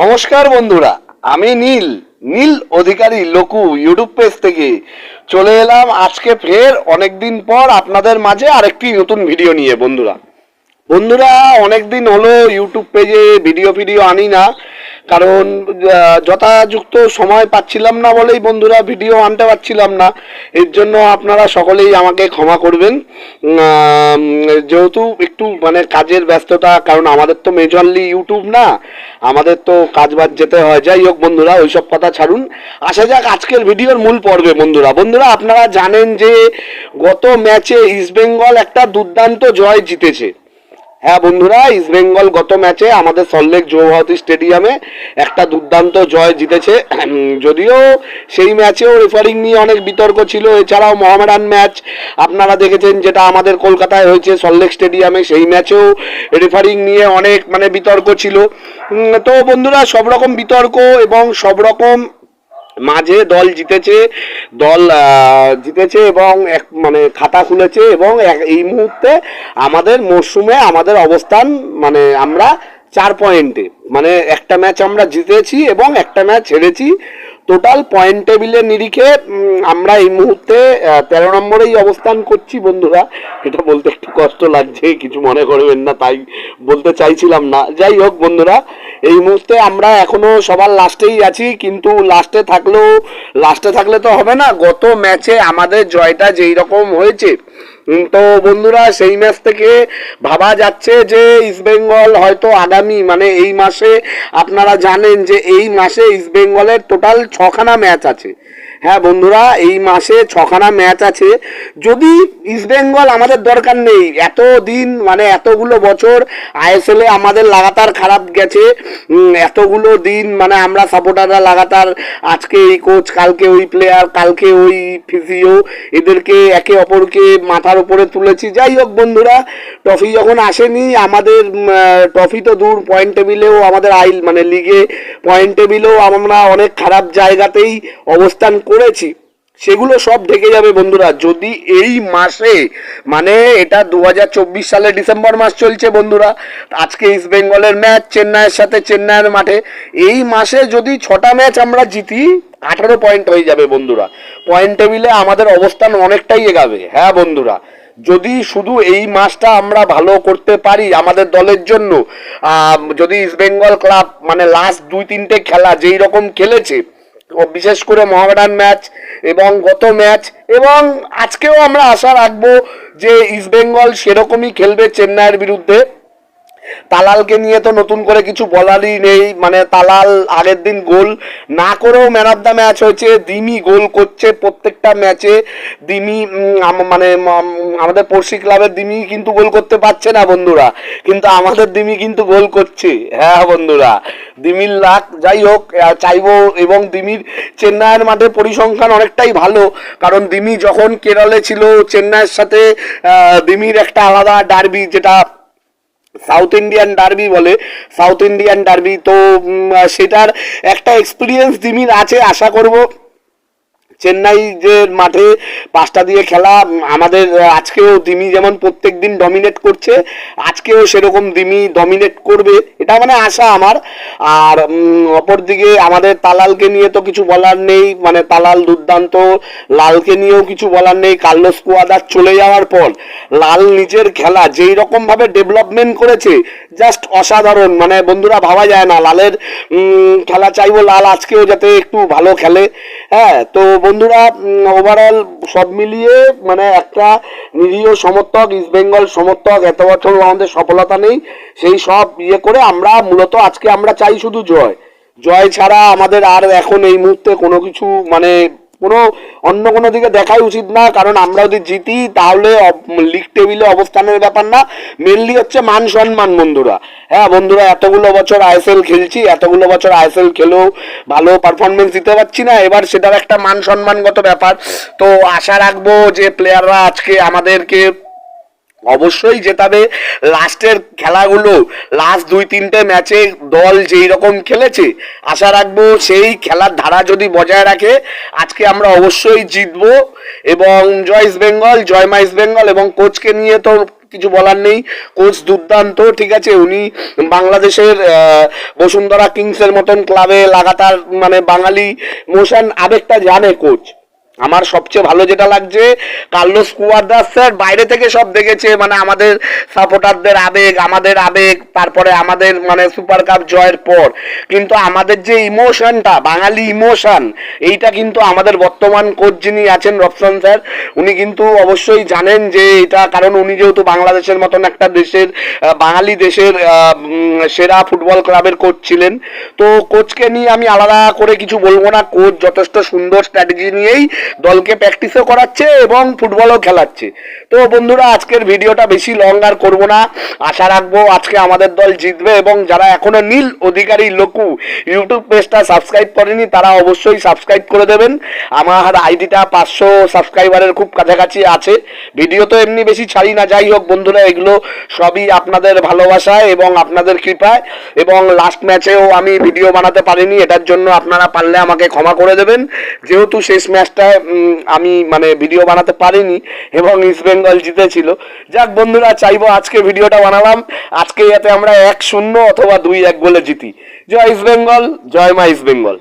নমস্কার বন্ধুরা, আমি নীল নীল অধিকারী লোকু ইউটিউব পেজ থেকে চলে এলাম আজকে ফের অনেকদিন পর আপনাদের মাঝে আরেকটি নতুন ভিডিও নিয়ে। বন্ধুরা অনেকদিন হলো ইউটিউব পেজে ভিডিও আনি না, কারণ যথাযুক্ত সময় পাচ্ছিলাম না বলেই বন্ধুরা ভিডিও আনতে পারছিলাম না। এর জন্য আপনারা সকলেই আমাকে ক্ষমা করবেন, যেহেতু একটু কাজের ব্যস্ততা, কারণ আমাদের তো মেজরলি ইউটিউব না, আমাদের তো কাজবাজ যেতে হয়। যাই হোক বন্ধুরা, ওইসব কথা ছাড়ুন, আসা যাক আজকের ভিডিওর মূল পর্বে। বন্ধুরা আপনারা জানেন যে গত ম্যাচে ইস্টবেঙ্গল একটা দুর্দান্ত জয় জিতেছে। হ্যাঁ বন্ধুরা, ইস্টবেঙ্গল গত ম্যাচে আমাদের সল্টলেক যুবভারতী স্টেডিয়ামে একটা দুর্দান্ত জয় জিতেছে। যদিও সেই ম্যাচেও রেফারিং নিয়ে অনেক বিতর্ক ছিল। এছাড়াও মোহামেডান ম্যাচ আপনারা দেখেছেন, যেটা আমাদের কলকাতায় হয়েছে সল্টলেক স্টেডিয়ামে, সেই ম্যাচেও রেফারিং নিয়ে অনেক বিতর্ক ছিল। তো বন্ধুরা, সব রকম বিতর্ক এবং সব রকম মাঝে দল জিতেছে এবং এক খাতা খুলেছে, এবং এই মুহূর্তে আমাদের মরশুমে আমাদের অবস্থান আমরা 4 পয়েন্টে, একটা ম্যাচ আমরা জিতেছি এবং একটা ম্যাচ হেরেছি। টোটাল পয়েন্ট টেবিলের নিরিখে আমরা এই মুহূর্তে 13 নম্বরেই অবস্থান করছি। বন্ধুরা, এটা বলতে একটু কষ্ট লাগছে, কিছু মনে করবেন না, তাই বলতে চাইছিলাম না। যাই হোক বন্ধুরা, এই মুহূর্তে আমরা এখনো সবার লাস্টেই আছি, কিন্তু লাস্টে থাকলে তো হবে না। গত ম্যাচে আমাদের জয়টা যেই রকম হয়েছে, তো বন্ধুরা সেই ম্যাচ থেকে ভাবা যাচ্ছে যে ইস্টবেঙ্গল হয়তো আগামী এই মাসে, আপনারা জানেন যে এই মাসে ইস্টবেঙ্গলের টোটাল 6খানা ম্যাচ আছে। হ্যাঁ বন্ধুরা, এই মাসে 6খানা ম্যাচ আছে। যদি ইস্টবেঙ্গল, আমাদের দরকার নেই এতদিন, এতগুলো বছর আইএসএল এ আমাদের লাগাতার খারাপ গেছে, এতগুলো দিন আমরা সাপোর্টাররা লাগাতার, আজকে এই কোচ, কালকে ওই প্লেয়ার, কালকে ওই ফিজিও, এদেরকে একে অপরকে মাথার উপরে তুলেছি। যাই হোক বন্ধুরা, ট্রফি যখন আসেনি, আমাদের ট্রফি তো দূর, পয়েন্ট টেবিলেও আমাদের লিগে পয়েন্ট টেবিলেও আমরা অনেক খারাপ জায়গাতেই অবস্থান করেছি, সেগুলো সব ঢেকে যাবে বন্ধুরা যদি এই মাসে, এটা 2024 সালে ডিসেম্বর মাস চলছে বন্ধুরা। আজকে ইস্ট বেঙ্গলের ম্যাচ চেন্নাইয়ের সাথে, চেন্নাইয়ের মাঠে। এই মাসে যদি 6টা ম্যাচ আমরা জিতি, 18 পয়েন্ট হয়ে যাবে বন্ধুরা। পয়েন্ট টেবিলে আমাদের অবস্থান অনেকটাই এগাবে। হ্যাঁ বন্ধুরা, যদি শুধু এই মাসটা আমরা ভালো করতে পারি আমাদের দলের জন্য, যদি ইস্ট বেঙ্গল ক্লাব লাস্ট 2-3টে খেলা যেই রকম খেলেছে, বিশেষ করে মোহামেডান ম্যাচ এবং গত ম্যাচ, এবং আজকেও আমরা আশা রাখবো যে ইস্টবেঙ্গল সেরকমই খেলবে চেন্নাইয়ের বিরুদ্ধে। তালালকে নিয়ে তো নতুন করে কিছু বলারই নেই, তালাল আগের দিন গোল না করেও ম্যান অফ দ্য ম্যাচ হয়েছে। দিমি গোল করছে প্রত্যেকটা ম্যাচে। দিমি আমাদের পড়শি ক্লাবের দিমি কিন্তু গোল করতে পারছে না বন্ধুরা, কিন্তু আমাদের দিমি কিন্তু গোল করছে। হ্যাঁ বন্ধুরা, দিমির লাখ। যাই হোক, চাইবো, এবং দিমির চেন্নাইয়ের মাঠে পরিসংখ্যান অনেকটাই ভালো, কারণ দিমি যখন কেরলে ছিল চেন্নাইয়ের সাথে, দিমির একটা আলাদা ডার্বি, যেটা সাউথ ইন্ডিয়ান ডার্বি, তো সেটার একটা এক্সপিরিয়েন্স দিমির আছে। আশা করব চেন্নাই যে মাঠে 5টা দিয়ে খেলা, আমাদের আজকেও দিমি যেমন প্রত্যেক দিন ডমিনেট করছে, আজকেও সেরকম দিমি ডমিনেট করবে, এটা আশা আমার। আর অপরদিকে আমাদের তালালকে নিয়ে তো কিছু বলার নেই, তালাল দুর্দান্ত। লালকে নিয়েও কিছু বলার নেই। কার্লোস কুয়াদার চলে যাওয়ার পর লাল নিজের খেলা যেই রকম ভাবে ডেভেলপমেন্ট করেছে, জাস্ট অসাধারণ। বন্ধুরা, ভাবা যায় না। লালের খেলা চাইবো লাল আজকেও যাতে একটু ভালো খেলে। হ্যাঁ, তো বন্ধুরা, ওভারঅল সব মিলিয়ে একটা নিরীহ সমর্থক, ইস্ট বেঙ্গল সমর্থক, এত বছর আমাদের সফলতা নেই, সেই সব করে আমরা মূলত আজকে আমরা চাই শুধু জয় ছাড়া আমাদের আর এখন এই মুহূর্তে কোনো কিছু অন্য কোনো দিকে দেখাই উচিত না। কারণ আমরা যদি জিতি তাহলে লিগ টেবিলে অবস্থানের ব্যাপার না, মেনলি হচ্ছে মান সম্মান বন্ধুরা। হ্যাঁ বন্ধুরা, এতগুলো বছর আইএসএল খেলছি, এতগুলো বছর আইএসএল খেলেও ভালো পারফরমেন্স দিতে পারছি না, এবার সেটার একটা মান সম্মানগত ব্যাপার। তো আশা রাখবো যে প্লেয়াররা আজকে আমাদেরকে অবশ্যই জেতাবে। লাস্টের খেলাগুলো, লাস্ট 2-3টে ম্যাচে দল যেই রকম খেলেছে, আশা রাখবো সেই খেলার ধারা যদি বজায় রাখে, আজকে আমরা অবশ্যই জিতবো। এবং জয় ইস্ট বেঙ্গল, জয় মা ইস্ট বেঙ্গল। এবং কোচকে নিয়ে তো কিছু বলার নেই। কোচ দুর্দান্ত, ঠিক আছে, উনি বাংলাদেশের বসুন্ধরা কিংসের মতন ক্লাবে লাগাতার মানে বাঙালি মোশন আবেগটা জানে কোচ। আমার সবচেয়ে ভালো যেটা লাগছে, কার্লোস কুয়াদ্রাস স্যার বাইরে থেকে সব দেখেছে, মানে আমাদের সাপোর্টারদের আবেগ, আমাদের আবেগ, তারপরে আমাদের মানে সুপার কাপ জয়ের পর, কিন্তু আমাদের যে ইমোশনটা, বাঙালি ইমোশন, এইটা কিন্তু আমাদের বর্তমান কোচ যিনি আছেন রবসন স্যার, উনি কিন্তু অবশ্যই জানেন যে এটা, কারণ উনি যেহেতু বাংলাদেশের মতন একটা দেশের, বাঙালি দেশের সেরা ফুটবল ক্লাবের কোচ ছিলেন। তো কোচকে নিয়ে আমি আলাদা করে কিছু বলবো না, কোচ যথেষ্ট সুন্দর স্ট্র্যাটেজি নিয়েই দলকে প্র্যাকটিসও করাচ্ছে এবং ফুটবলও খেলাচ্ছে। তো বন্ধুরা, আজকের ভিডিওটা বেশি লং আর করবো না, আশা রাখবো আজকে আমাদের দল জিতবে, এবং যারা এখনো নীল অধিকারী লোকু ইউটিউব পেজটা সাবস্ক্রাইব করেনি তারা অবশ্যই সাবস্ক্রাইব করে দেবেন। আমার আইডিটা 500 সাবস্ক্রাইবারের খুব কাছাকাছি আছে। ভিডিও তো এমনি বেশি ছাড়ি না, যাই হোক বন্ধুরা, এগুলো সবই আপনাদের ভালোবাসায় এবং আপনাদের কৃপায়। এবং লাস্ট ম্যাচেও আমি ভিডিও বানাতে পারিনি, এটার জন্য আপনারা পারলে আমাকে ক্ষমা করে দেবেন, যেহেতু শেষ ম্যাচটায় আমি মানে ভিডিও বানাতে পারিনি এবং ইস্ট বেঙ্গল জিতেছিল। যাক বন্ধুরা, চাইবো আজকে ভিডিওটা বানালাম, আজকে যাতে আমরা 1-0 অথবা 2-1 গোলে জিতি। জয় ইস্ট বেঙ্গল, জয় মা ইস্ট বেঙ্গল।